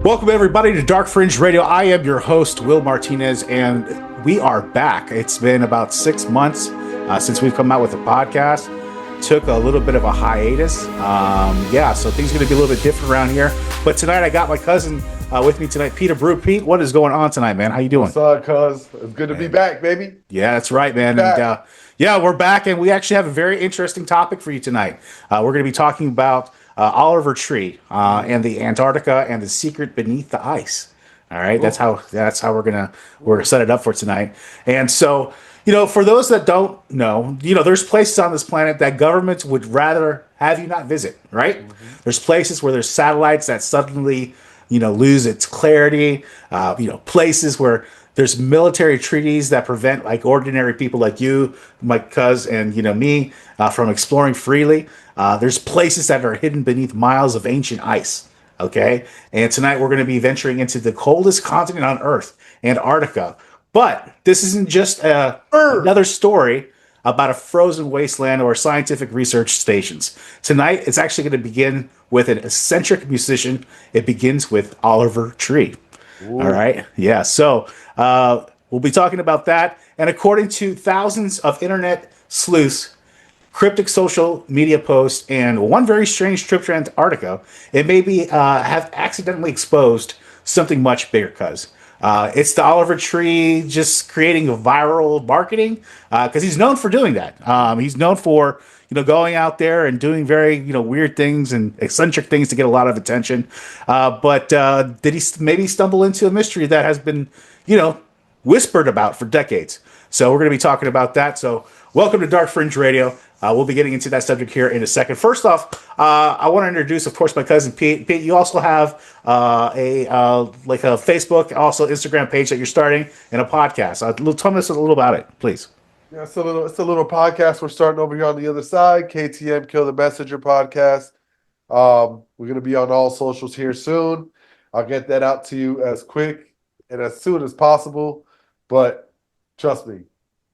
Welcome, everybody, to Dark Fringe Radio. I am your host, Will Martinez, and we are back. It's been about 6 months since we've come out with a podcast. Took a little bit of a hiatus. So things are going to be a little bit different around here. But tonight, I got my cousin with me tonight, Peter Brew. Pete, what is going on tonight, man? How you doing? What's up, cuz? It's good to be back, baby. Yeah, that's right, man. And, we're back, and we actually have a very interesting topic for you tonight. We're going to be talking about Oliver Tree and the Antarctica and the secret beneath the ice. All right, Ooh. that's how we're gonna set it up for tonight. And so, for those that don't know, there's places on this planet that governments would rather have you not visit. Right? Mm-hmm. There's places where there's satellites that suddenly lose its clarity. Places where there's military treaties that prevent like ordinary people like you, my cuz, and me from exploring freely. There's places that are hidden beneath miles of ancient ice. Okay, and tonight we're going to be venturing into the coldest continent on Earth, Antarctica. But this isn't just another story about a frozen wasteland or scientific research stations. Tonight, it's actually going to begin with an eccentric musician. It begins with Oliver Tree. Ooh. All right. Yeah. So we'll be talking about that. And according to thousands of internet sleuths, cryptic social media posts, and one very strange trip to Antarctica, it may be have accidentally exposed something much bigger, cuz. It's the Oliver Tree just creating a viral marketing because he's known for doing that. He's known for going out there and doing very weird things and eccentric things to get a lot of attention. But did he maybe stumble into a mystery that has been whispered about for decades? So we're going to be talking about that. So welcome to Dark Fringe Radio. We'll be getting into that subject here in a second. First off, I want to introduce, of course, my cousin Pete. Pete, you also have a Facebook, also Instagram page that you're starting, and a podcast. Tell us a little about it, please. Yeah, it's a little podcast we're starting over here on the other side. KTM Kill the Messenger podcast. We're going to be on all socials here soon. I'll get that out to you as quick and as soon as possible. But trust me,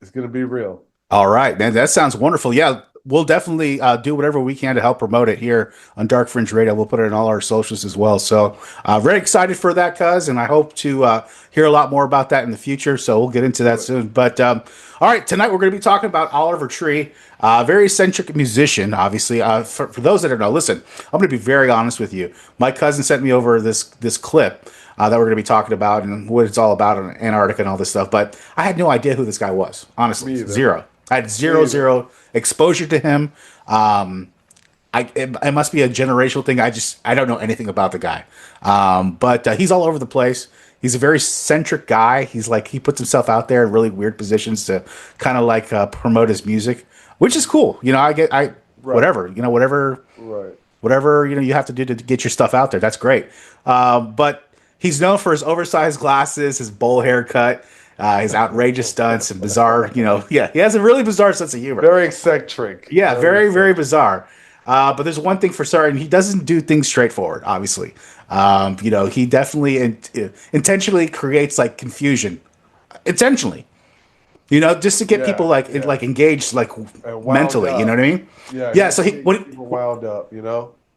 it's going to be real. All right, man. That sounds wonderful. Yeah, we'll definitely do whatever we can to help promote it here on Dark Fringe Radio. We'll put it on all our socials as well. So very excited for that, cuz, and I hope to hear a lot more about that in the future. So we'll get into that soon. But all right, tonight we're going to be talking about Oliver Tree, very eccentric musician, obviously. For those that don't know, listen, I'm going to be very honest with you. My cousin sent me over this clip that we're going to be talking about and what it's all about in Antarctica and all this stuff. But I had no idea who this guy was, honestly. Zero. I had zero exposure to him. It must be a generational thing. I don't know anything about the guy. But he's all over the place. He's a very centric guy. He puts himself out there in really weird positions to kind of promote his music, which is cool. Right. Whatever you have to do to get your stuff out there. That's great. But he's known for his oversized glasses, his bowl haircut, his outrageous stunts and bizarre, he has a really bizarre sense of humor. Very eccentric. Yeah, very, very bizarre. But there's one thing for certain. He doesn't do things straightforward, obviously. He definitely intentionally creates confusion. Intentionally. Just to get people engaged mentally, up. You know what I mean? Yeah. So he wound up,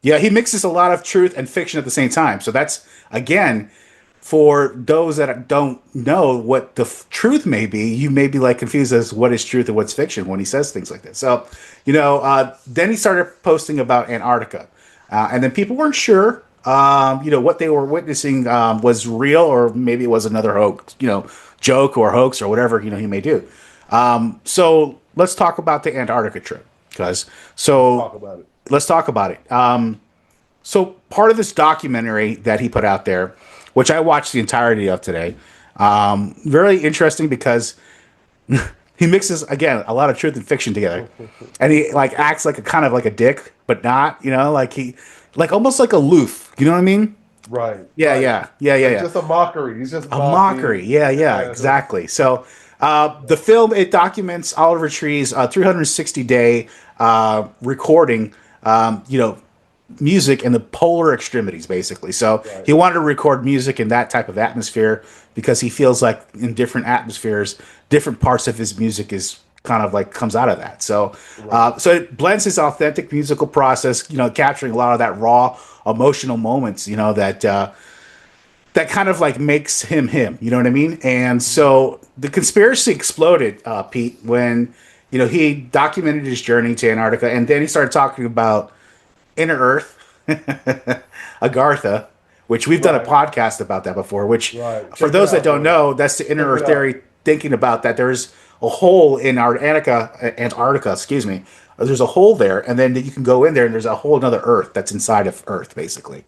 Yeah, he mixes a lot of truth and fiction at the same time. So that's, again, for those that don't know what the truth may be, you may be confused as what is truth and what's fiction when he says things like this. So, then he started posting about Antarctica. And then people weren't sure, what they were witnessing was real or maybe it was another hoax, joke or hoax or whatever, he may do. So let's talk about the Antarctica trip. Let's talk about it. So part of this documentary that he put out there, which I watched the entirety of today, very interesting because he mixes, again, a lot of truth and fiction together. And he acts like a dick, but not, he almost aloof. You know what I mean? Right. Yeah. Just a mockery. He's just a mockery. Yeah, exactly. So the film, it documents Oliver Tree's 360-day recording, music in the polar extremities, basically. So he wanted to record music in that type of atmosphere because he feels like in different atmospheres, different parts of his music is kind of comes out of that. So, so it blends his authentic musical process, capturing a lot of that raw emotional moments, that that kind of like makes him him. You know what I mean? And so the conspiracy exploded, Pete, when he documented his journey to Antarctica, and then he started talking about inner Earth, Agartha, which we've done a Right. podcast about that before. Which, Right. for Check it those that out, don't bro. know, that's the inner Check Earth it out. theory, thinking about that there's a hole in Antarctica, excuse me. There's a hole there, and then you can go in there, and there's a whole another Earth that's inside of Earth, basically.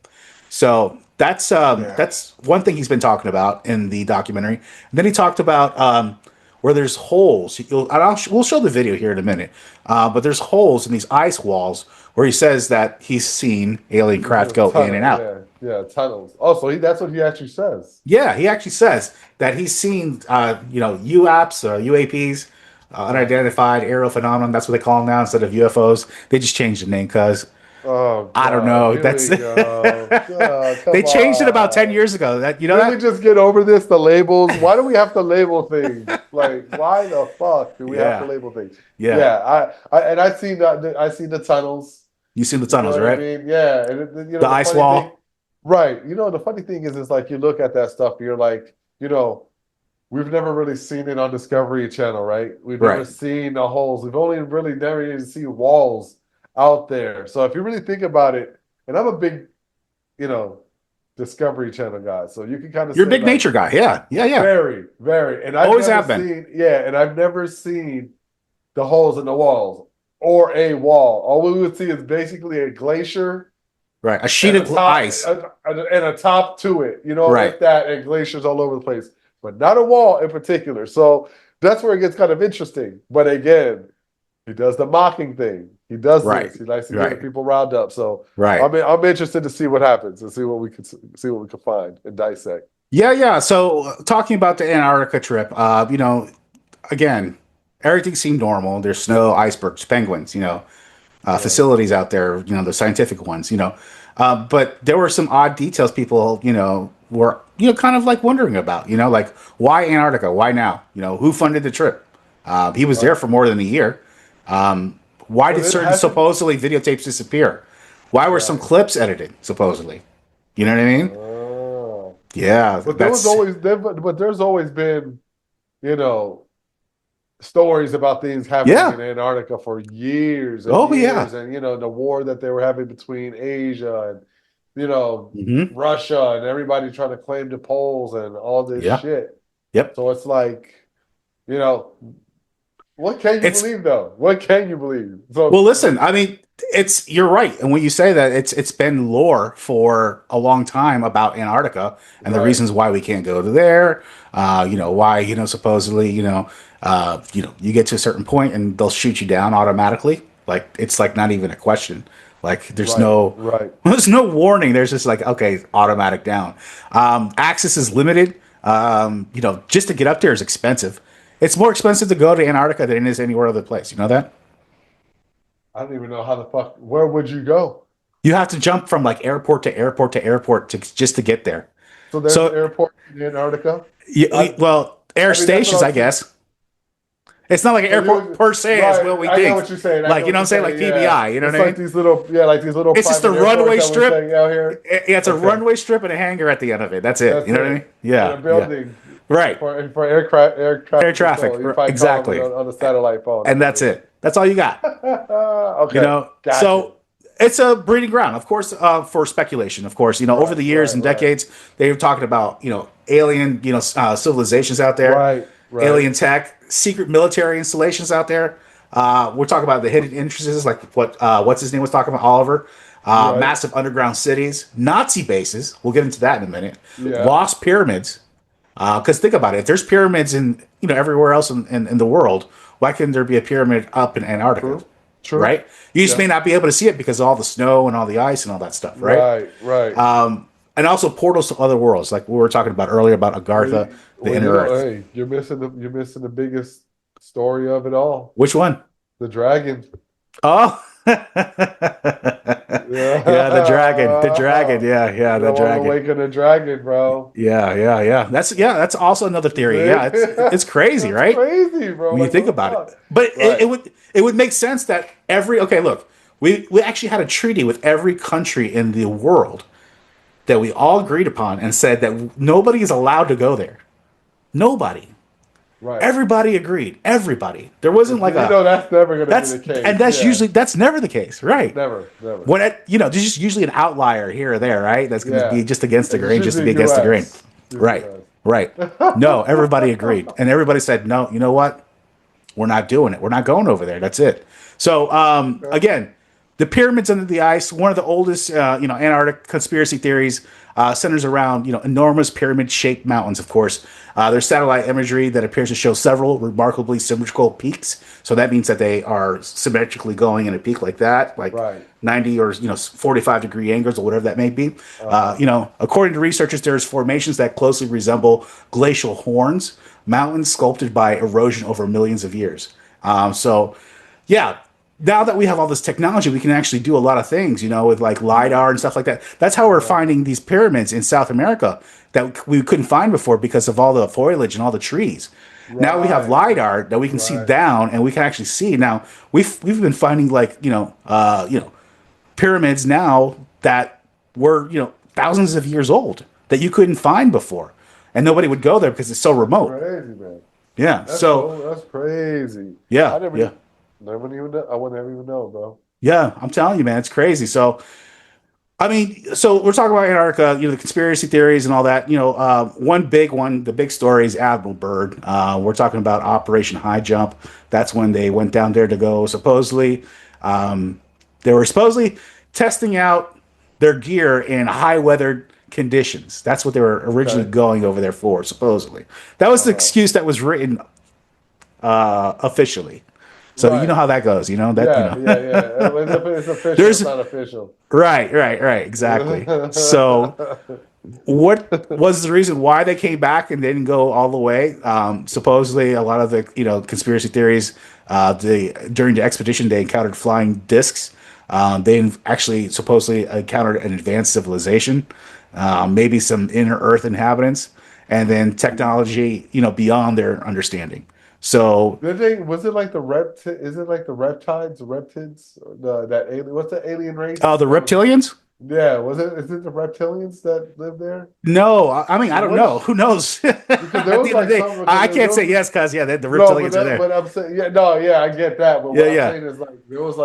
So Yeah. that's one thing he's been talking about in the documentary. And then he talked about where there's holes. We'll show the video here in a minute. But there's holes in these ice walls where he says that he's seen alien craft go in and out. Yeah, tunnels. Oh, so that's what he actually says. Yeah, he actually says that he's seen, UAPs, UAPs, unidentified aerial phenomenon. That's what they call them now instead of UFOs. They just changed the name because Oh, I don't God, know. here That's we go. Oh, come they changed it about 10 on. years ago. That Can we just get over this? The labels. Why do we have to label things? Like, why the fuck do we have to Yeah. label things? Yeah. Yeah. And I seen that. I seen the tunnels. You seen the You tunnels, know what right? I mean? Yeah. And The ice funny wall. thing, right. The funny thing is like you look at that stuff, you're like, we've never really seen it on Discovery Channel, right? We've never Right. seen the holes. We've only really never even seen walls out there. So if you really think about it, and I'm a big, Discovery Channel guy, so you can kind of You're a say big like, nature guy. Yeah. Yeah. Yeah. very, very, and I've Always never have been. and I've never seen the holes in the walls or a wall. All we would see is basically a glacier Right. A sheet and of ice. and a top to it, Right. like that, and glaciers all over the place, but not a wall in particular. So that's where it gets kind of interesting. But again, he does the mocking thing. He does Right. this. He likes to Right. get people riled up. So Right. I'm interested to see what happens and see what we can find and dissect. Yeah. Yeah. So talking about the Antarctica trip, again, everything seemed normal. There's snow, icebergs, penguins, facilities out there, the scientific ones, but there were some odd details people, were, kind of like wondering about, like why Antarctica? Why now? Who funded the trip? He was there for more than a year. Why did it certain hasn't- supposedly videotapes disappear? Why were some clips edited, supposedly? You know what I mean? Oh. Yeah. But there's always been, stories about things happening Yeah. in Antarctica for years and Oh, yeah. years, and the war that they were having between Asia and Mhm. Russia, and everybody trying to claim the poles and all this Yeah. shit. Yep. So it's like, what can you believe though? What can you believe? So Well, listen, I mean, you're right. And when you say that, it's been lore for a long time about Antarctica and the Right. reasons why we can't go to there. Why, supposedly, you get to a certain point and they'll shoot you down automatically. Like it's like not even a question. Like there's right. there's no warning. There's just like, okay, automatic down. Access is limited. Just to get up there is expensive. It's more expensive to go to Antarctica than it is anywhere other place. You know that? I don't even know how the fuck. Where would you go? You have to jump from like airport to airport to airport just to get there. So there's an airport in Antarctica. Air stations, what I guess. It's not like an airport per se as what we I think. know what you're saying. Like, you know what I'm saying? Like PBI, you know it's what I like mean? these little. It's just private a runway airports that we're strip. saying out here. It's a Okay. runway strip and a hangar at the end of it. That's it. That's You know what I it. mean? Yeah. And a building Right. for air traffic. Air traffic, control. You probably exactly. call them on the satellite phone. And that's it. That's all you got. Okay. Gotcha. So it's a breeding ground, of course, for speculation. Of course, over the years and decades, they were talking about alien, civilizations out there, Right. alien tech, secret military installations out there. We're talking about the hidden interests, like what's his name was talking about, Oliver. Right. Massive underground cities, Nazi bases. We'll get into that in a minute. Yeah. Lost pyramids. Because think about it, if there's pyramids in everywhere else in the world, why couldn't there be a pyramid up in Antarctica? True. Right? You just may not be able to see it because of all the snow and all the ice and all that stuff, right? Right. And also portals to other worlds, like we were talking about earlier about Agartha, the inner Earth. Hey, you're missing the biggest story of it all. Which one? The dragon. Oh, Yeah, the dragon. Yeah, the dragon. Awaken the dragon, bro. Yeah. That's also another theory. Yeah, it's crazy, That's right? crazy, bro. When you think about it, but it would make sense that we actually had a treaty with every country in the world that we all agreed upon and said that nobody is allowed to go there. Nobody. Right. Everybody agreed. Everybody. There wasn't like that's never going to be the case. And that's never the case, right? Never. There's just usually an outlier here or there, right? That's going to be just against the grain, just to be against the grain. Right. No, everybody agreed. And everybody said, no, you know what? We're not doing it. We're not going over there. That's it. So, again, the pyramids under the ice, one of the oldest, Antarctic conspiracy theories, centers around, enormous pyramid-shaped mountains, of course. There's satellite imagery that appears to show several remarkably symmetrical peaks. So that means that they are symmetrically going in a peak like that, like 90 or 45-degree angles or whatever that may be. According to researchers, there's formations that closely resemble glacial horns, mountains sculpted by erosion over millions of years. Now that we have all this technology, we can actually do a lot of things, with like LiDAR and stuff like that. That's how we're finding these pyramids in South America that we couldn't find before because of all the foliage and all the trees. Right. Now we have LiDAR that we can see down, and we can actually see. Now we've been finding pyramids now that were thousands of years old that you couldn't find before, and nobody would go there because it's so remote. Crazy, man. Yeah. That's crazy. Yeah. I wouldn't even know, bro. Yeah, I'm telling you, man, it's crazy. So, we're talking about Antarctica, the conspiracy theories and all that. The big story is Admiral Byrd. We're talking about Operation Highjump. That's when they went down there to go. Supposedly, they were supposedly testing out their gear in high weather conditions. That's what they were originally going over there for. Supposedly, that was the excuse that was written officially. So you know how that goes, Yeah. It's official. It's not official. Right. Exactly. So, what was the reason why they came back and didn't go all the way? Supposedly, a lot of the conspiracy theories. During the expedition, they encountered flying discs. They actually supposedly encountered an advanced civilization, maybe some inner Earth inhabitants, and then technology, beyond their understanding. So was it like is it like the reptiles, that alien? What's the alien race? Oh, the reptilians? Yeah, is it the reptilians that live there? No, I don't know. Who knows? I can't say yes because the reptilians are there. But I'm saying I get that. But what I'm saying is there was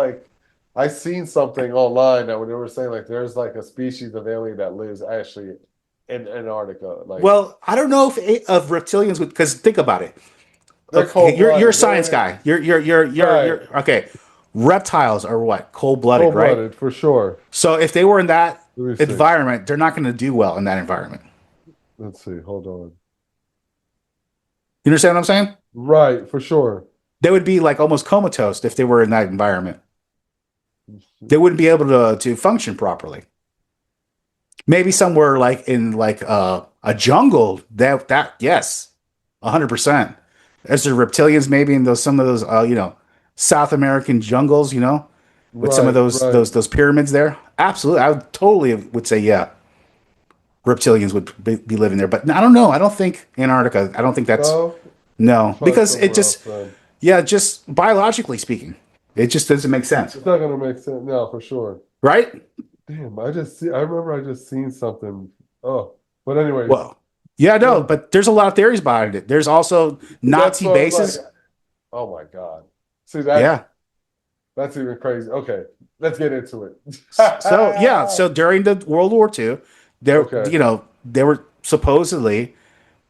I seen something online that when they were saying there's a species of alien that lives actually in Antarctica. Well, I don't know if of reptilians because think about it. Okay, you're a science guy. You're okay. Reptiles are what? Cold-blooded, right? Cold-blooded, for sure. So if they were in that environment, they're not going to do well in that environment. Let's see. Hold on. You understand what I'm saying? Right, for sure. They would be almost comatose if they were in that environment. They wouldn't be able to function properly. Maybe somewhere in a jungle. That yes, 100%. As the reptilians, maybe in some of those South American jungles, with some of those pyramids there. Absolutely, I would say reptilians would be living there. But I don't know. I don't think Antarctica. I don't think that's no because it just just biologically speaking, it just doesn't make sense. It's not going to make sense. No, for sure. Right? Damn, I remember I just seen something. Oh, but anyway. Well. Yeah, no, but there's a lot of theories behind it. There's also Nazi bases. Oh my God! See that? That's even crazy. Okay, let's get into it. So during the World War II, there were supposedly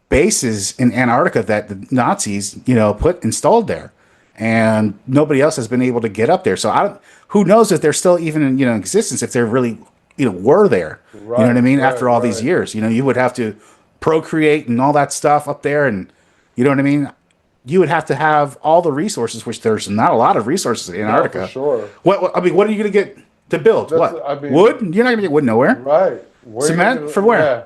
bases in Antarctica that the Nazis installed there, and nobody else has been able to get up there. So who knows if they're still even in existence if they're really were there. Right, you know what I mean? After all these years, you would have to procreate and all that stuff up there, and you know what I mean. You would have to have all the resources, which there's not a lot of resources in Antarctica. For sure. What are you going to get to build? Wood? You're not going to get wood nowhere. Right. Cement from where? Yeah.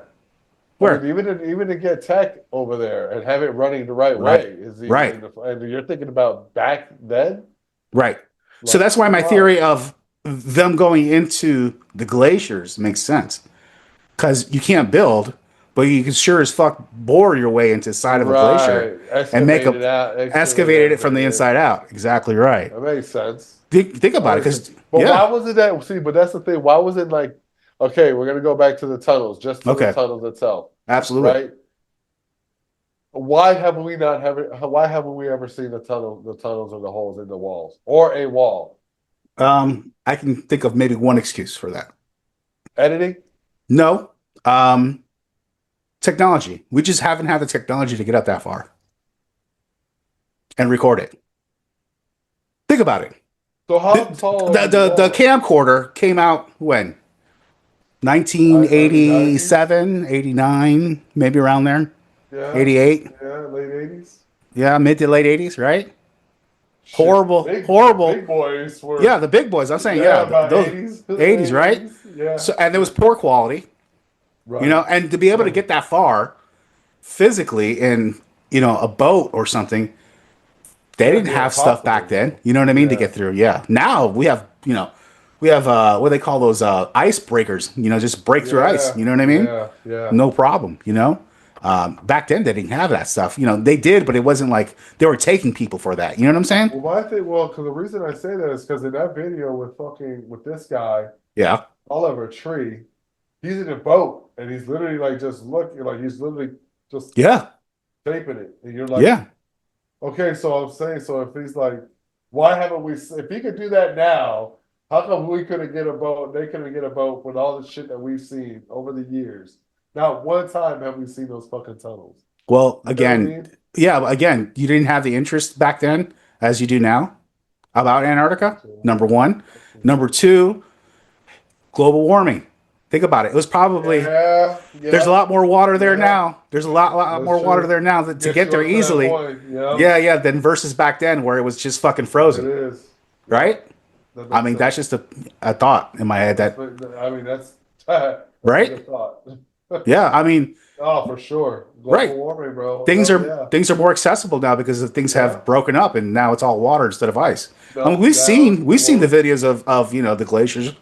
Where? Even to get tech over there and have it running the right way is right. And you're thinking about back then. Right. So that's why my theory of them going into the glaciers makes sense, because you can't build. But you can sure as fuck bore your way into the side of a glacier and excavate it from the inside out. Exactly right. That makes sense. Think about it, because why was it that? See, but that's the thing. Why was it a okay, we're gonna go back to the tunnels, just to the Okay, tunnels itself, absolutely. right? Why haven't we not have Why haven't we ever seen the tunnels or the holes in the walls or a wall? I can think of maybe one excuse for that. Editing? No, technology. We just haven't had the technology to get up that far and record it. Think about it. So how The, tall are the, these the walls? camcorder came out when? Early 90s? 1987, 89, maybe around there. Yeah, 88. yeah, late 80s. Yeah, mid to late 80s, right? Shit, Horrible, the horrible. big boys Yeah, were, the big boys. I'm saying, yeah, yeah, about those 80s, 80s, late right? 80s. Yeah, So, and there was poor quality, right. and to be able to get that far physically in, a boat or something, they That'd didn't be have stuff impossible, back then. bro. You know what I mean? To Yeah, get through. Yeah. Now we have what do they call those ice breakers, just break through ice. yeah, You know what I mean? yeah, yeah. No problem. Back then they didn't have that stuff. They did, but it wasn't like they were taking people for that. You know what I'm saying? Because the reason I say that is because in that video with this guy Yeah. all over a tree, he's in a boat and he's literally like just looking, like he's literally just Yeah. taping it, and you're like, Yeah. okay, so I'm saying, so if he's like, why haven't we? If he could do that now, how come we couldn't get a boat? They couldn't get a boat with all the shit that we've seen over the years. Not one time have we seen those fucking tunnels. Well, You know what I again, mean? yeah, again, you didn't have the interest back then as you do now about Antarctica. Number one. Number two, global warming. Think about it. It was probably Yeah, there's a yeah, lot more water there yeah. now. There's a lot That's more water true. there now to Get get you there up to that easily. point. Yeah, Yeah, yeah. Than versus back then where it was just fucking it frozen, is. Yeah, right? that I makes mean, that's sense. just a thought in my head that I mean, that's that's a right. good thought. Yeah, I mean, Oh, for sure. Global right. warming, bro. Things Hell are yeah. things are more accessible now because things Yeah. have broken up and now it's all water instead of ice. I mean, No, we've now seen the we've seen the world. videos of the glaciers,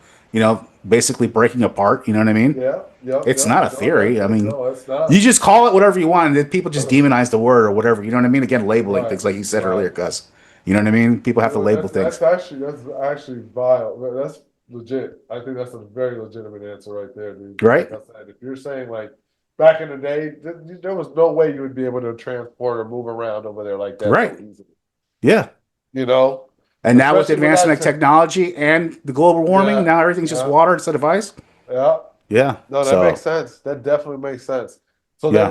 basically breaking apart. You know what I mean? Yeah, yep, It's yep. not a No, theory. I definitely. mean, No, it's you not. just call it whatever you want, and then people just demonize the word or whatever. You know what I mean? Again, labeling Right, things like you said right. earlier, Gus. You know what I mean? People have to Well, label things, that's actually vile. That's legit. I think that's a very legitimate answer right there, dude. right? Like I said, if you're saying like back in the day, there was no way you would be able to transport or move around over there like that so Right. easily. Yeah. You know, And now with the especially with advancement of that. technology and the global warming, Yeah, now everything's just yeah, water instead of ice. yeah. Yeah. No, that makes So sense. That definitely makes sense. yeah.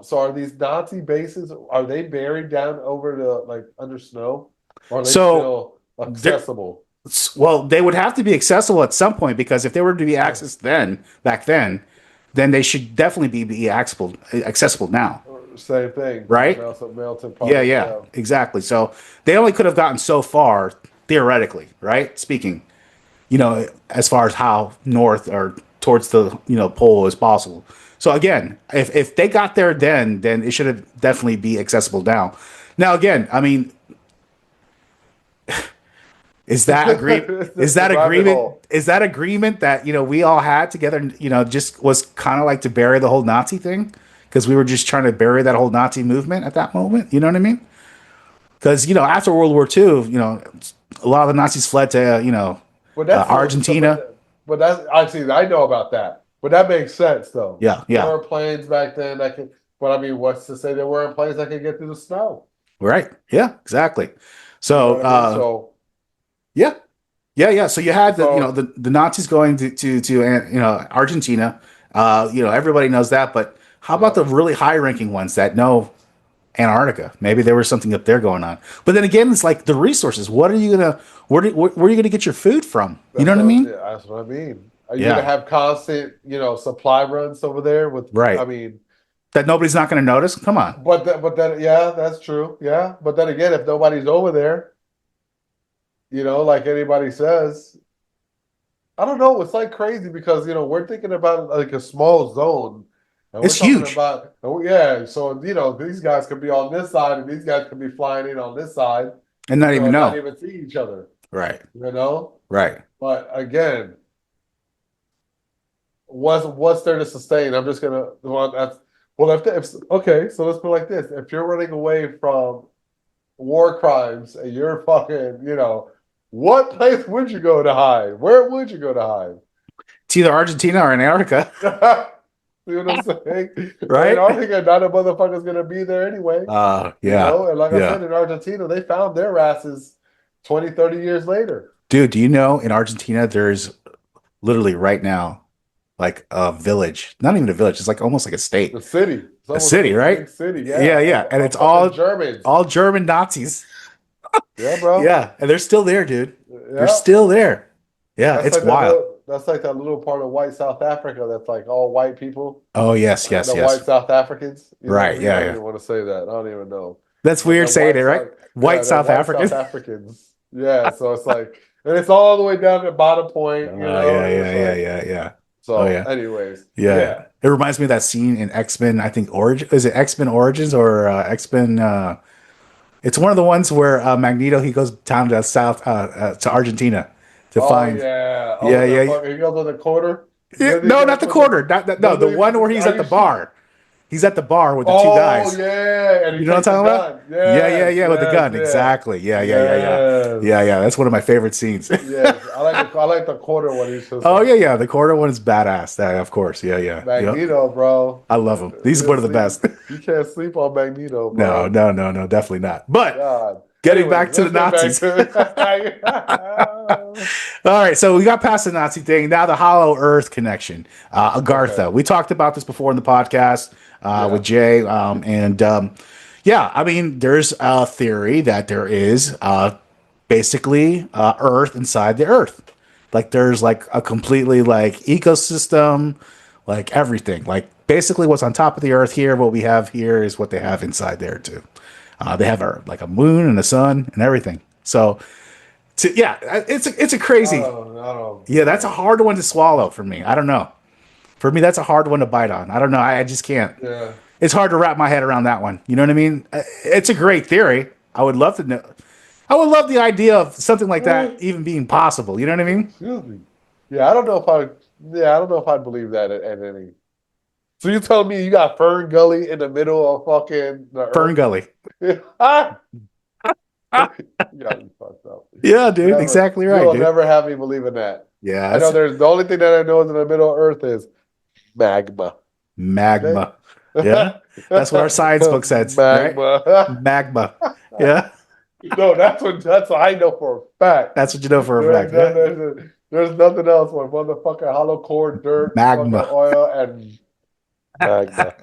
So are these Nazi bases, are they buried down over the like under snow? Or are they So still there, accessible? well, they would have to be accessible at some point because if they were to be accessed back then they should definitely be accessible now, Same thing. Just right? melted Yeah, part. yeah, Yeah. exactly. So they only could have gotten so far theoretically, right? Speaking, as far as how north or towards the pole as possible. So again, if they got there then it should have definitely be accessible now. Now again, I mean, is that agree? Is The that rabbit agreement? hole. Is that agreement that we all had together? Just was kind of like to bury the whole Nazi thing because we were just trying to bury that whole Nazi movement at that moment. You know what I mean? Because after World War II, a lot of the Nazis fled to But that's Argentina. but that's actually I know about that. But that makes sense though. Yeah, There yeah, were planes back then that could, but I mean, what's to say there weren't planes that could get through the snow? right. Yeah, exactly. You know So what I mean? So yeah, yeah, yeah. So you had so the Nazis going to Argentina. Everybody knows that. But how about yeah. the really high ranking ones that know Antarctica? Maybe there was something up there going on. But then again, it's like the resources. What are you gonna where are you gonna get your food from? You know what I mean? That's what I mean. Are you gonna Yeah, have constant, supply runs over there with? I right. mean, That nobody's not gonna notice. Come on. but then, yeah, that's true. Yeah, but then again, if nobody's over there, like anybody says, I don't know. It's like crazy because we're thinking about like a small zone, and we're It's talking huge about yeah. So these guys could be on this side, and these guys could be flying in on this side, and not even and not know. even see each other. Right, You know, right. but again, what's there to sustain? I'm just gonna well that's well if okay. So let's put it like this: if you're running away from war crimes and you're fucking, what place would you go to hide? Where would you go to hide? It's either Argentina or Antarctica, See what I'm saying? right? Antarctica, not a motherfucker's gonna be there anyway. Yeah. And like I Yeah. said, in Argentina, they found their asses 20, 30 years later. Dude, do you know in Argentina there's literally right now like a village, not even a village, it's like almost like a state. The city. It's A almost city, like a right? big city, Yeah. And it's all Germans. all German Nazis. Yeah, bro. Yeah, and they're still there, dude. They're Yeah. still there. Yeah, That's it's like wild. that's like that little part of white South Africa that's like all white people. Oh, yes. The white South Africans. Right, yeah, I don't yeah. even want to say that. I don't even know. That's weird saying it, right? White South African. South Africans. Yeah, so it's like, and it's all the way down to Bottom Point. Yeah. So, Oh, yeah. anyways, Yeah. It reminds me of that scene in X-Men, I think Origin. Is it X-Men Origins or X-Men? It's one of the ones where Magneto, he goes down to South to Argentina to find. Yeah. He goes with a quarter. Yeah, no, not the quarter. No, the one where he's at the bar. He's at the bar with the two guys. Oh, yeah. And you know what I'm talking about? Yeah, with the gun. Yeah. Exactly. Yeah. That's one of my favorite scenes. Yeah, I like the quarter one. He's just The quarter one is badass. Of course. Yeah. Magneto, Yep. bro. I love him. He's one of the best. You can't sleep on Magneto, bro. No, definitely not. But God. Getting back to the Nazis. All right, so we got past the Nazi thing. Now the Hollow Earth connection. Agartha. Okay. We talked about this before in the podcast with Jay. I mean, there's a theory that there is basically Earth inside the Earth. Like there's like a completely like ecosystem, like everything. Like basically what's on top of the Earth here, what we have here is what they have inside there too. They have like a moon and a sun and everything. So, it's a crazy. Yeah, that's a hard one to swallow for me. I don't know. For me, that's a hard one to bite on. I don't know. I just can't. Yeah. It's hard to wrap my head around that one. You know what I mean? It's a great theory. I would love to know. I would love the idea of something like that even being possible. You know what I mean? Excuse me. Yeah, I don't know if I believe that at any. So you tell me you got Fern Gully in the middle of fucking the Fern Gully. You got me fucked up. Yeah, dude, exactly right. You'll dude. never have me believe in that. Yeah, I know the only thing that I know is in the middle of Earth is magma. Magma. Okay? Yeah, that's what our science book says. Magma. Right? Magma. Yeah. No, that's what I know for a fact. That's what you know for a fact. There's nothing else but motherfucking hollow core, dirt, magma, oil, and magma.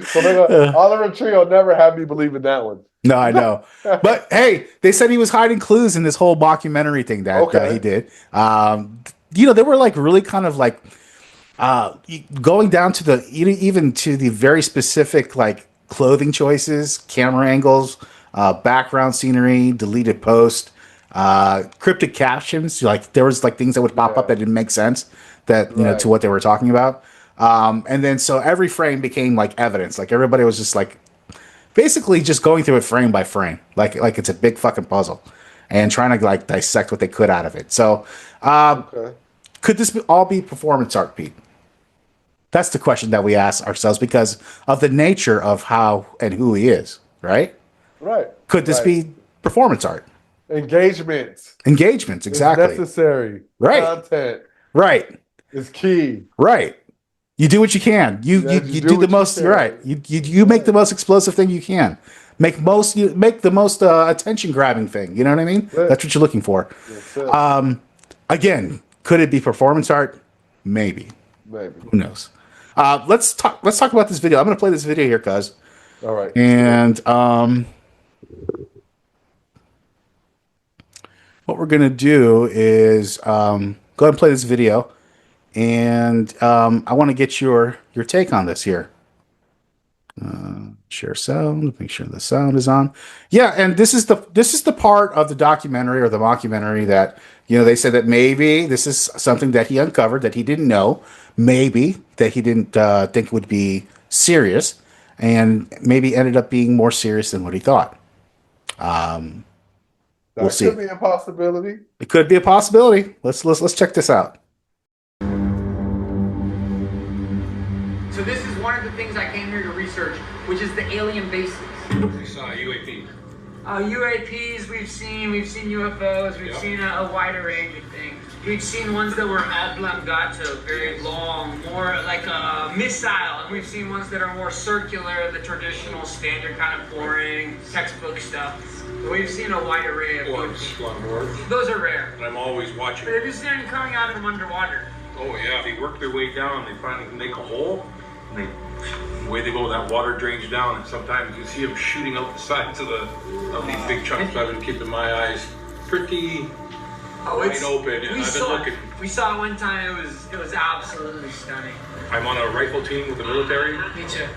So Oliver Tree will never have me believe in that one. No, I know. But hey, they said he was hiding clues in this whole mockumentary thing that he did. They were like really kind of like going down to even to the very specific like clothing choices, camera angles, background scenery, deleted post, cryptic captions. Like there was like things that would pop up that didn't make sense to what they were talking about. And then so every frame became like evidence. Like everybody was just like basically just going through it frame by frame, like it's a big fucking puzzle, and trying to like dissect what they could out of it. So, could this all be performance art, Pete? That's the question that we ask ourselves because of the nature of how and who he is, right? Right. Could this be performance art? Engagements, exactly. It's necessary. Right. Content. Right. Is key. Right. You do what you can. You do the most. Right. You make the most explosive thing you can. Make the most attention grabbing thing. You know what I mean? That's what you're looking for. Again, could it be performance art? Maybe. Who knows? Let's talk about this video. I'm going to play this video here, cuz. All right. And what we're going to do is go ahead and play this video. And I want to get your take on this here. Share sound. Make sure the sound is on. Yeah, and this is the part of the documentary or the mockumentary that they said that maybe this is something that he uncovered that he didn't know, maybe that he didn't think would be serious, and maybe ended up being more serious than what he thought. We'll see. That could be a possibility. It could be a possibility. Let's check this out. So this is one of the things I came here to research, which is the alien bases. We saw a UAP. UAPs we've seen UFOs, we've seen a wider range of things. We've seen ones that were oblongato, very long, more like a missile, and we've seen ones that are more circular, the traditional standard kind of boring textbook stuff. We've seen a wide array of things. Those are rare. I'm always watching. But have you seen them coming out of them underwater? Oh yeah, they work their way down, they finally make a hole, and the way they go, that water drains down, and sometimes you see them shooting out the sides of these big chunks. I've been keeping my eyes pretty wide open, and I've been looking. We saw it one time, it was absolutely stunning. I'm on a rifle team with the military. Me too.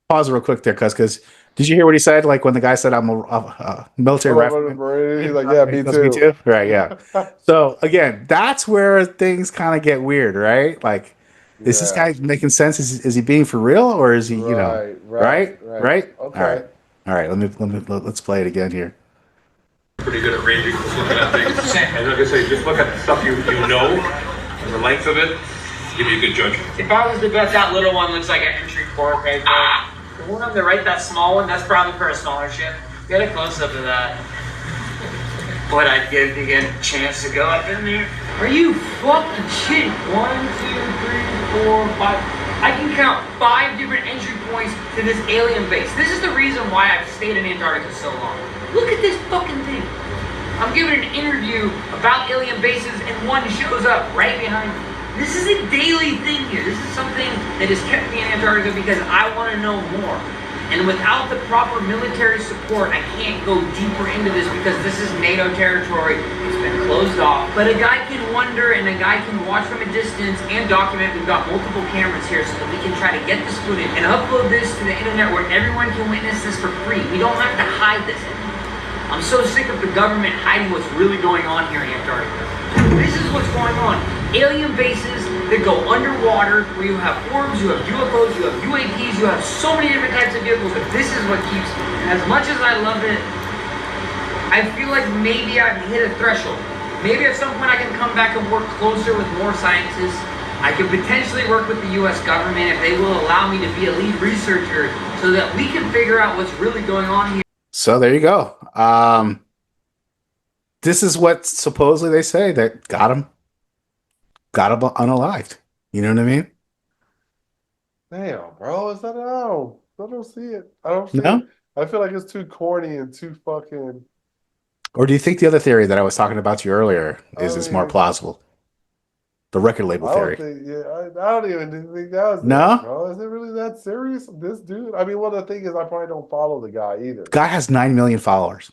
Pause real quick there, because did you hear what he said? Like when the guy said, I'm a military rifleman. He's like, yeah, me too. Right, yeah. So again, that's where things kind of get weird, right? Like, is this guy making sense? Is he being for real, or is he, right? Okay. All right. Let's play it again here. Pretty good at ranging, just looking at things. And like I say, just look at the stuff you know, and the length of it, give you a good judgment. If I was to bet, that little one looks like an entry port right there. The one on the right, that small one, that's probably for a smaller ship. Get a close up of that. What I'd give to get a chance to go up in there. Are you fucking kidding? 1, 2, 3, 4, 5. I can count 5 different entry points to this alien base. This is the reason why I've stayed in Antarctica so long. Look at this fucking thing. I'm giving an interview about alien bases and one shows up right behind me. This is a daily thing here. This is something that has kept me in Antarctica because I want to know more. And without the proper military support, I can't go deeper into this because this is NATO territory. It's been closed off. But a guy can wonder and a guy can watch from a distance and document. We've got multiple cameras here so that we can try to get this footage and upload this to the internet where everyone can witness this for free. We don't have to hide this anymore. I'm so sick of the government hiding what's really going on here in Antarctica. This is what's going on. Alien bases that go underwater, where you have orbs, you have UFOs, you have UAPs, you have so many different types of vehicles, but this is what keeps me. And as much as I love it, I feel like maybe I've hit a threshold. Maybe at some point I can come back and work closer with more scientists. I could potentially work with the US government if they will allow me to be a lead researcher so that we can figure out what's really going on here. So there you go. This is what supposedly they say that got him unalived. You know what I mean? Damn, bro. Is that I don't see it. I don't see it. I feel like it's too corny and too fucking. Or do you think the other theory that I was talking about to you earlier is more plausible? The record label theory. I don't even think that was no, bro. Is it really that serious? This dude. I mean, well, the thing is, I probably don't follow the guy either. The guy has 9 million followers.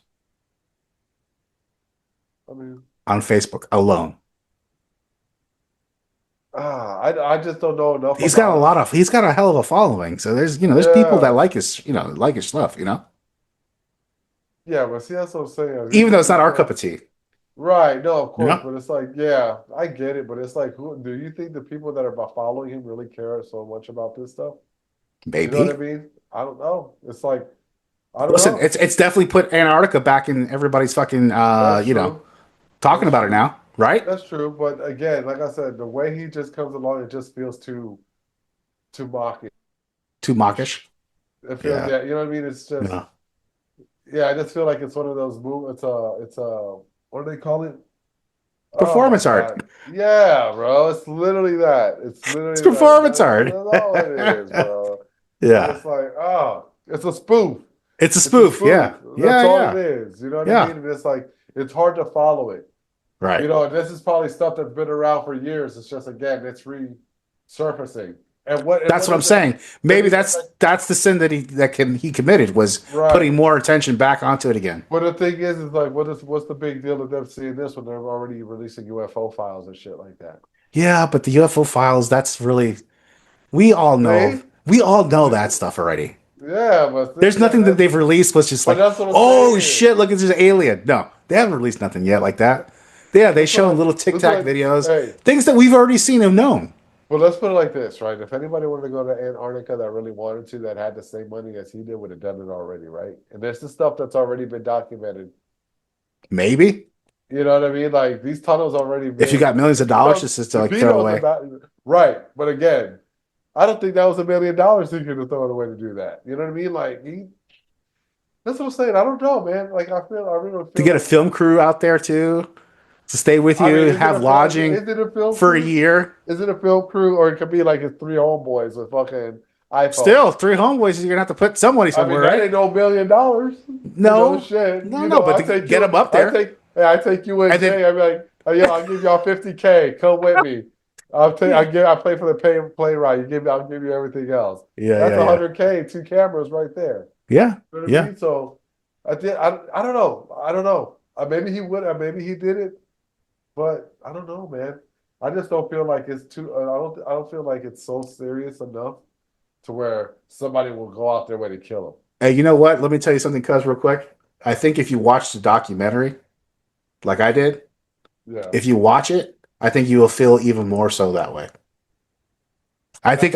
I mean, on Facebook alone. I just don't know enough. He's got a hell of a following. So there's people that like his stuff. Yeah, but see, that's what I'm saying. Even though it's not our cup of tea. Right, no, of course, but it's like, yeah, I get it, but it's like, do you think the people that are following him really care so much about this stuff? Maybe. You know what I mean? I don't know. It's like, I don't know. It's definitely put Antarctica back in everybody's fucking, talking about it now, right? That's true, but again, like I said, the way he just comes along, it just feels too mocking. Too mockish? It feels, you know what I mean? It's just, I just feel like it's one of those moves. It's a. What do they call it? Performance art. Yeah, bro. It's literally that. It's performance art. That's all it is, bro. Yeah. It's like, it's a spoof. It's a spoof. Yeah. That's all it is. You know what I mean? And it's like, it's hard to follow it. Right. This is probably stuff that's been around for years. It's just, again, it's resurfacing. That's what I'm saying. Maybe that's the sin that he committed was putting more attention back onto it again. But the thing is like, what's the big deal of them seeing this when they're already releasing UFO files and shit like that? Yeah, but the UFO files, that's really, we all know that stuff already. Yeah, but there's nothing that they've released was just like, oh shit, look at this alien. No, they haven't released nothing yet like that. Yeah, they show little TikTok videos, things that we've already seen and known. Well, let's put it like this, right? If anybody wanted to go to Antarctica that really wanted to, that had the same money as he did, would have done it already, right? And there's the stuff that's already been documented. Maybe. You know what I mean? Like, these tunnels already made. If you got millions of dollars, just to like throw away. Right. But again, I don't think that was $1 million he could have thrown away to do that. You know what I mean? Like, That's what I'm saying. I don't know, man. Like I really feel To get a like, film crew out there too, to stay with you, I mean, have lodging is it a film for a crew? year. Is it a film crew, or it could be like his three homeboys with fucking iPhone? Still, 3 homeboys, you're gonna have to put somebody I mean, somewhere, that right? ain't no $1 million. No, Shit. no, but I to take get you. them up there, I take you and and then Jay. I'm like, oh, yeah, I'll give y'all 50K. Come with me. I play for the play ride. I'll give you everything else. yeah, That's yeah, yeah, 100K, 2 cameras right there. yeah, You know what I yeah. mean? So I don't know. I don't know. Maybe he would. Maybe he did it, but I don't know, man. I just don't feel like it's too. I don't feel like it's so serious enough to where somebody will go out their way to kill him. Hey, you know what? Let me tell you something, cuz, real quick. I think if you watch the documentary, like I did, Yeah. if you watch it, I think you will feel even more so that way. I think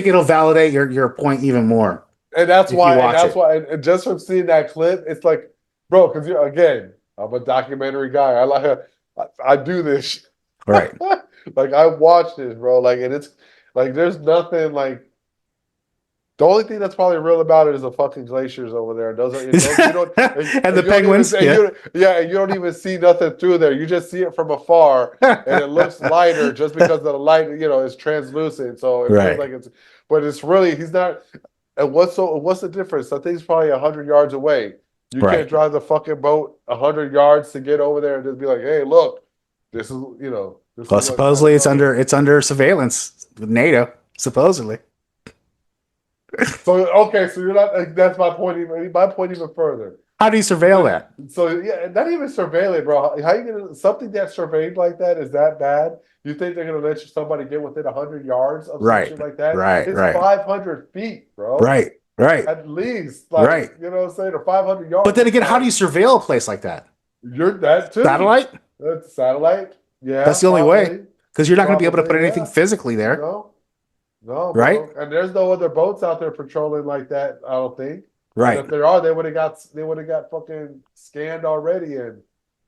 it'll validate your point even more. And that's If why. you watch And that's it. why. And just from seeing that clip, it's like, bro, because again, I'm a documentary guy. I do this. Right. Like I watch this, bro. Like, and it's like there's nothing like. The only thing that's probably real about it is the fucking glaciers over there. And the penguins. And you don't even see nothing through there. You just see it from afar, and it looks lighter just because of the light, is translucent. So it feels Right. like but it's really, he's not. And what's the difference? I think he's probably 100 yards away. You Right. can't drive the fucking boat 100 yards to get over there and just be like, hey, look, this is, this Well, is what supposedly it's kind of- under surveillance with NATO. Supposedly. So okay, so you're not. That's my point. My point even further. How do you surveil that? So yeah, not even surveil it, bro. How you gonna something that's surveyed like that is that bad? You think they're gonna let somebody get within 100 yards of Right, something like that? right, It's right. 500 feet, bro. Right. At least, like, Right. You know what I'm saying, or 500 yards. But then again, how do you surveil a place like that? You're that too. Satellite? That's satellite. Yeah, That's the only way. probably. Because you're not going to be able to put Probably, anything yeah. physically there. No, Right? bro. And there's no other boats out there patrolling like that. I don't think. Right. And if there are, they would have got fucking scanned already. And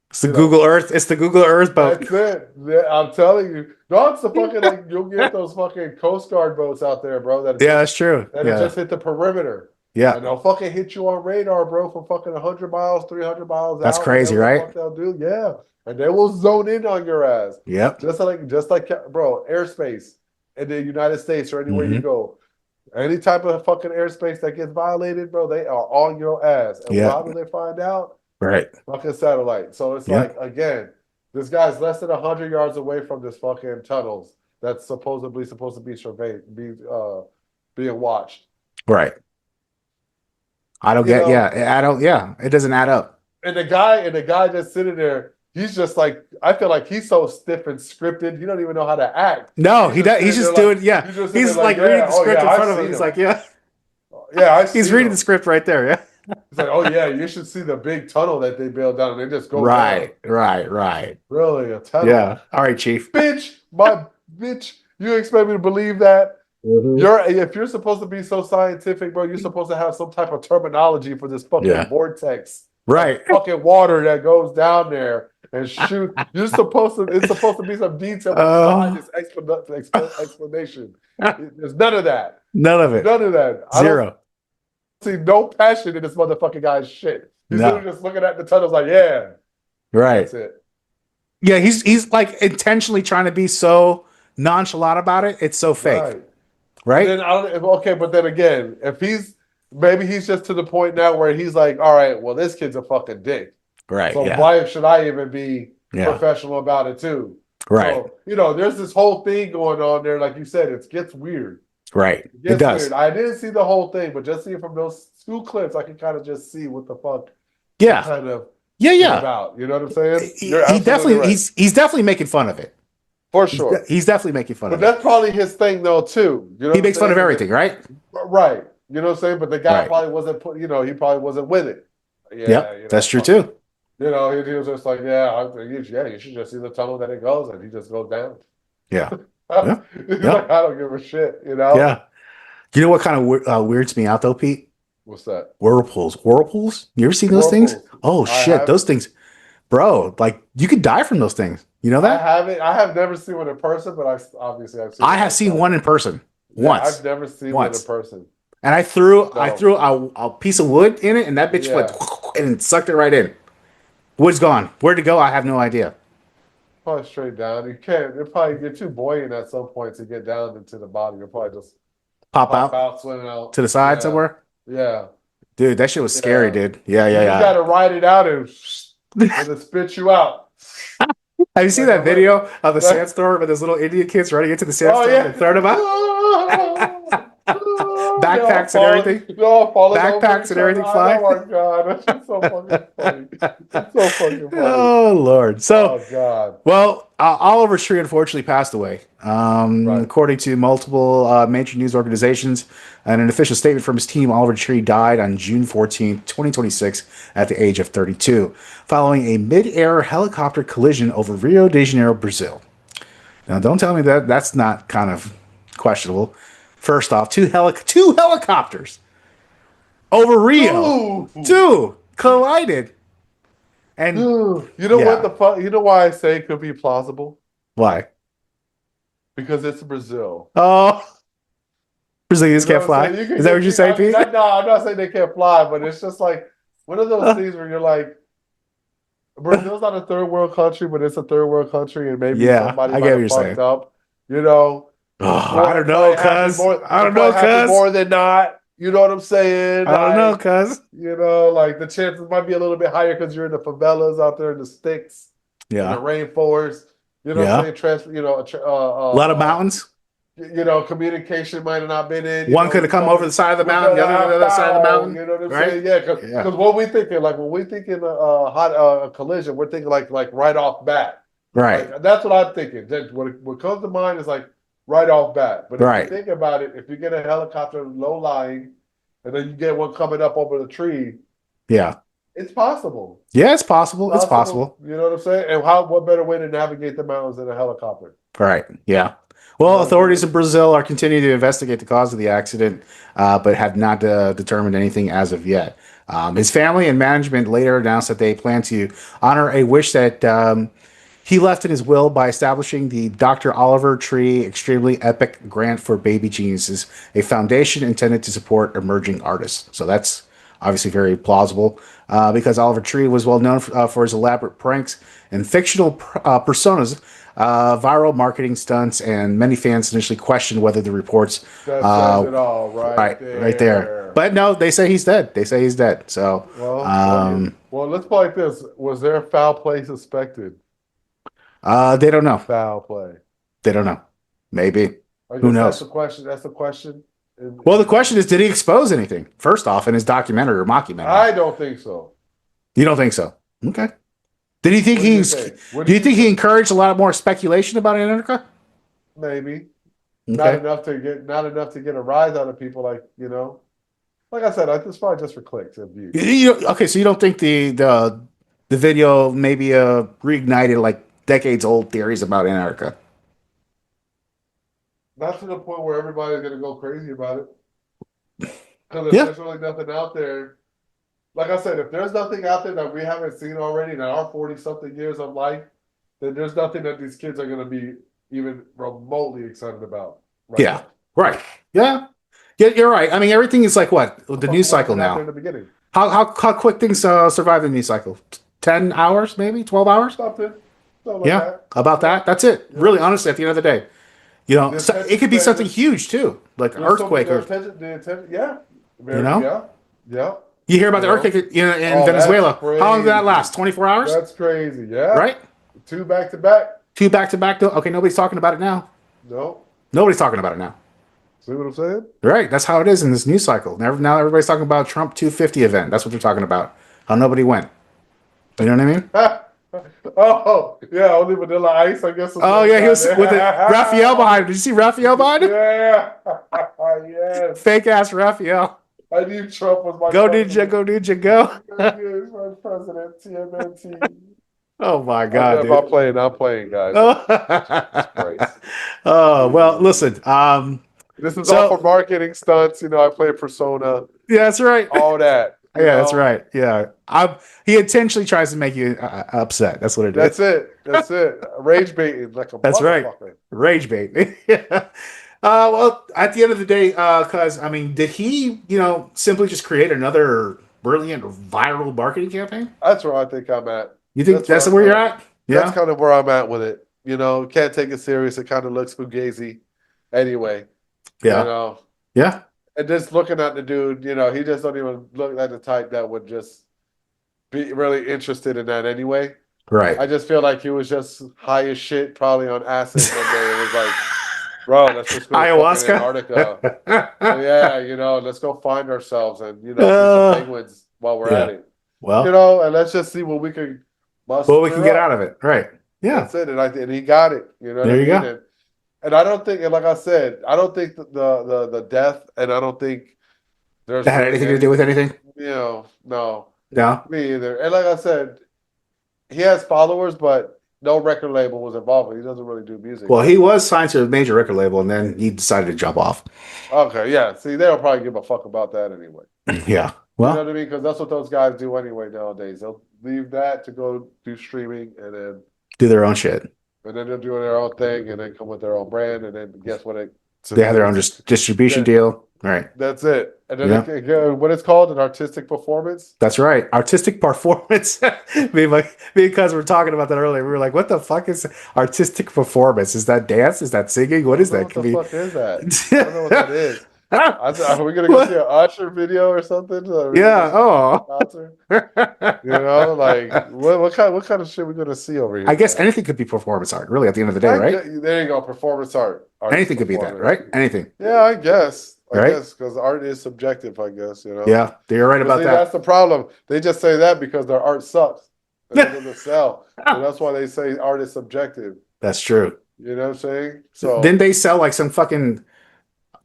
It's the Google Earth. It's the Google Earth boat. that's it. Yeah, I'm telling you. No, it's the fucking like you'll get those fucking Coast Guard boats out there, bro. Yeah, that's true. That Yeah. just hit the perimeter. Yeah. And they'll fucking hit you on radar, bro, from fucking 100 miles, 300 miles That's out. crazy, Whatever the right? fuck they'll do. Yeah. And they will zone in on your ass. Yep. Just like, bro, airspace in the United States or anywhere you Mhm. go. Any type of fucking airspace that gets violated, bro, they are on your ass. And Yeah. how do they find out? Right. Fucking satellite. So it's Yeah. like, again, this guy's less than 100 yards away from this fucking tunnels that's supposed to be surveyed, being watched. Right. I don't You get. know- Yeah. I don't. Yeah. It doesn't add up. And the guy that's sitting there, he's just like, I feel like he's so stiff and scripted, he don't even know how to act. No, he does. He's sitting just there doing. like- Yeah. he's just sitting He's there like like, reading yeah, the oh, script yeah, in I've front of him. seen He's him. like, yeah. Yeah, He's reading the script right there. Yeah. It's like, oh yeah, you should see the big tunnel that they built down, and they just go Right. down. Right. Really, a tunnel? Yeah. All right, Chief. bitch, you expect me to believe that? If you're supposed to be so scientific, bro, you're supposed to have some type of terminology for this fucking Yeah. vortex, Right. fucking water that goes down there and shoot. It's supposed to be some detail behind this explanation. There's none of that. None of it. None of that. I don't Zero. see no passion in this motherfucking guy's shit. He's No. literally just looking at the tunnels like, yeah, Right. that's it. Yeah. He's like intentionally trying to be so nonchalant about it. It's so fake. Right. Then okay, but then again, if maybe he's just to the point now where he's like, all right, well, this kid's a fucking dick. Right. So Yeah. why should I even be Yeah. professional about it too? Right. So, there's this whole thing going on there. Like you said, it gets weird. Right. It gets It does. weird. I didn't see the whole thing, but just seeing from those 2 clips, I can kind of just see what the fuck Yeah. kind of Yeah. about. You know what I'm saying? He You're absolutely definitely right. he's definitely making fun of it. For sure. He's definitely making fun But of it. that's probably his thing though too. You know He what makes I'm fun of saying? everything, right? Right. You know what I'm saying? But the guy Right. probably wasn't he probably wasn't with it. Yeah, Yep. That's true too. He was just like, you should just see the tunnel that it goes, and he just goes down. Yeah. He's Yeah. like, I don't give a shit, you know? Yeah. You know what kind of weirds me out though, Pete? What's that? Whirlpools. Whirlpools? You ever seen those things? Whirlpools. Oh I shit, have. those things, bro! Like you could die from those things. You know that? I have never seen one in person, but I've seen I have seen one in person Yeah, once. I've never seen Once. one in person. And I threw a piece of wood in it, and that bitch went and sucked it right in. Wood's gone. Where'd it go? I have no idea. Probably straight down. You can't. It probably get too buoyant at some point to get down into the bottom. You'll probably just Pop out swimming out to the side somewhere. Yeah, Dude, that shit was scary, dude. Yeah. You gotta ride it out and it spit you out. Have you seen that video of the sandstorm with those little Indian kids running into the sandstorm and throwing them out? Backpacks and everything. Backpacks and everything fly. Oh my god, that's just so fucking funny. It's so fucking funny. Oh Lord. So, oh god. Well, Oliver Tree unfortunately passed away. According to multiple major news organizations and an official statement from his team, Oliver Tree died on June 14th, 2026 at the age of 32, following a mid-air helicopter collision over Rio de Janeiro, Brazil. Now, don't tell me that that's not kind of questionable. First off, two helicopters over Rio. Two collided. And you know what you know why I say it could be plausible? Why? Because it's Brazil. Oh, Brazilians can't fly. Is that what you're saying, Pete? No, I'm not saying they can't fly, but it's just like one of those things where you're like, Brazil's not a third world country, but it's a third world country, and maybe somebody might have fucked up. You know? Oh, I don't know, cuz. I don't know, cuz. More than not. You know what I'm saying? I don't know, cuz. You know, like the chances might be a little bit higher because you're in the favelas out there in the sticks, in the rainforest. You know what I'm saying? A lot of mountains. You know, communication might have not been in. One could have come over the side of the mountain, the other side of the mountain. You know what I'm saying? Yeah, because what we thinking, like when we thinking a collision, we're thinking like right off bat. Right. Like, that's what I'm thinking. What comes to mind is like right off bat. But if you think about it, if you get a helicopter low lying, and then you get one coming up over the tree, it's possible. Yeah, it's possible. It's possible. You know what I'm saying? And what better way to navigate the mountains than a helicopter? Right. Yeah. Well, authorities in Brazil are continuing to investigate the cause of the accident, but have not determined anything as of yet. His family and management later announced that they plan to honor a wish that he left in his will by establishing the Dr. Oliver Tree Extremely Epic Grant for Baby Geniuses, a foundation intended to support emerging artists. So that's obviously very plausible because Oliver Tree was well known for his elaborate pranks and fictional personas, viral marketing stunts, and many fans initially questioned whether the reports. That says it all right there. But no, they say he's dead. So, well, let's play like this. Was there foul play suspected? They don't know. Foul play. They don't know. Maybe. Who knows? That's the question. Well, the question is, did he expose anything? First off, in his documentary or mockumentary? I don't think so. You don't think so? Okay. Did he think do you think he encouraged a lot more speculation about Antarctica? Maybe. Okay. Not enough to get a rise out of people, like, you know. Like I said, it's probably just for clicks and views. Okay, so you don't think the video maybe reignited like decades old theories about Antarctica? Not to the point where everybody's gonna go crazy about it. Because if there's really nothing out there. Like I said, if there's nothing out there that we haven't seen already in our 40-something years of life, then there's nothing that these kids are going to be even remotely excited about. Right. Yeah, you're right. I mean, everything is like what? The news cycle now. In the beginning. How quick things survive the news cycle? 10 hours, maybe? 12 hours? Something like that. About that. That's it. Yeah. Really, honestly, at the end of the day. You know, it could be something huge, too. Like an earthquake. Yeah. Yeah. You hear about the earthquake in Venezuela. How long did that last? 24 hours? That's crazy, yeah. Right? 2 back-to-back. 2 back-to-back. Okay, nobody's talking about it now. No. Nobody's talking about it now. See what I'm saying? Right. That's how it is in this news cycle. Now everybody's talking about Trump 250 event. That's what they're talking about. How nobody went. You know what I mean? Oh, yeah, only Vanilla Ice, I guess. Oh, yeah, he was with Raphael behind him. Did you see Raphael behind him? Yeah. Yes. Fake ass Raphael. I knew Trump was my Go ninja, go. my president, TMNT. Oh my God, dude. I'm playing, guys. Oh, well, listen. This is all for marketing stunts. You know, I play Persona. Yeah, that's right. All that. Yeah, that's right. Yeah. He intentionally tries to make you upset. That's what it is. That's it. Rage baiting like a That's right. motherfucker. Rage bait. Yeah. Well, at the end of the day, because I mean, did he, simply just create another brilliant viral marketing campaign? That's where I think I'm at. You think that's where you're at? That's Yeah. kind of where I'm at with it. Can't take it serious. It kind of looks fugazi anyway. Yeah. Yeah. And just looking at the dude, he just don't even look like the type that would just be really interested in that anyway. Right. I just feel like he was just high as shit, probably on acid one day. It was like, bro, let's just go to Ayahuasca? Antarctica. Yeah, let's go find ourselves and see some penguins while we're at it. Well, and let's just see what we can get out of it. Right. Yeah. That's it. And he got it. There you go. And I don't think, and like I said, I don't think the death, and I don't think there's That had anything to do with anything? No. No. Me either. And like I said, he has followers, but no record label was involved. He doesn't really do music. Well, he was signed to a major record label, and then he decided to jump off. Okay, yeah. See, they don't probably give a fuck about that anyway. Yeah. Well, you know what I mean? Because that's what those guys do anyway nowadays. They'll leave that to go do streaming and then do their own shit. And then they'll do their own thing and then come with their own brand. And then guess what? They have their own distribution deal. Right. That's it. And then what it's called, an artistic performance. That's right. Artistic performance. me and Cuz were talking about that earlier. We were like, what the fuck is artistic performance? Is that dance? Is that singing? What is that? What the fuck is that? I don't know what that is. Are we gonna go see an Usher video or something? Yeah. Oh. Concert? What kind of shit we gonna see over here? I guess anything could be performance art. Really, at the end of the day, right? There you go. Performance art. Anything could be that, right? Anything. Yeah, I guess. Right? Guess because art is subjective. I guess Yeah, you're right about that. That's the problem. They just say that because their art sucks. It doesn't sell. So that's why they say art is subjective. That's true. You know what I'm saying? So didn't they sell like some fucking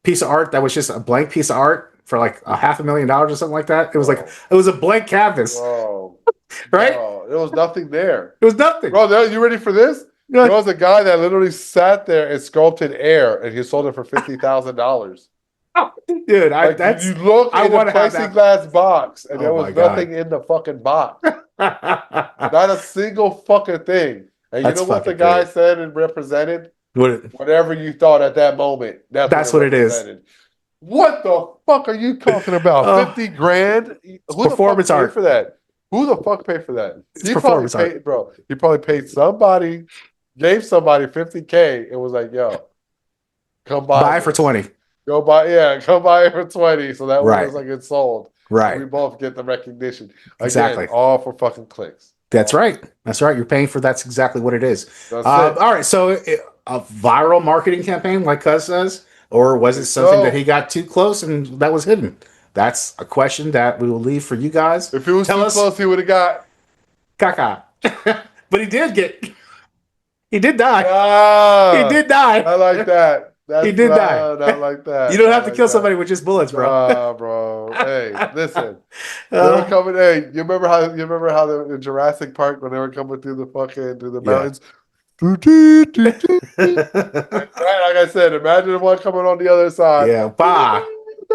piece of art that was just a blank piece of art for like $500,000 or something like that? It was like it was a blank canvas. Bro. Right? Bro, there was nothing there. It was nothing. Bro, you ready for this? There was a guy that literally sat there and sculpted air, and he sold it for $50,000. Dude, you look in a plexiglass box, and there was nothing in the fucking box. Not a single fucking thing. And you know what the guy said and represented? Whatever you thought at that moment. That's what it is. What the fuck are you talking about? 50 grand? Who performance art for that? Who the fuck paid for that? It's performance art, bro. He probably paid somebody, gave somebody $50K, and was like, "Yo, come buy it for 20. Come buy it for 20." So that way it's like it's sold. Right. We both get the recognition. Exactly. Again, all for fucking clicks. That's right. That's right. You're paying for that's exactly what it is. That's it. All right. So a viral marketing campaign, like Cuz says, or was it something that he got too close and that was hidden? That's a question that we will leave for you guys. If it was too close, he would have got caca. But he did die. Ah, he did die. I like that. He did die. I like that. You don't have to kill somebody with just bullets, bro. Bro. Hey, listen. They were coming. Hey, you remember how in Jurassic Park when they were coming through the mountains? Right, like I said, imagine the one coming on the other side. Yeah, bah.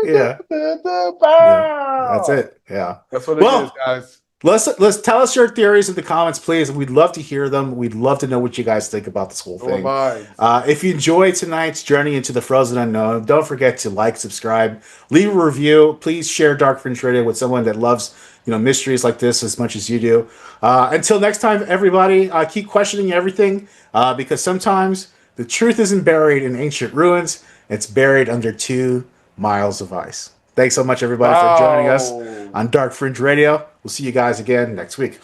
Yeah. That's it. Yeah. That's what it is, guys. Let's tell us your theories in the comments, please. We'd love to hear them. We'd love to know what you guys think about this whole thing. If you enjoyed tonight's journey into the frozen unknown, don't forget to like, subscribe, leave a review. Please share Dark Fringe Radio with someone that loves mysteries like this as much as you do. Until next time, everybody, keep questioning everything because sometimes the truth isn't buried in ancient ruins. It's buried under 2 miles of ice. Thanks so much, everybody, for joining us on Dark Fringe Radio. We'll see you guys again next week.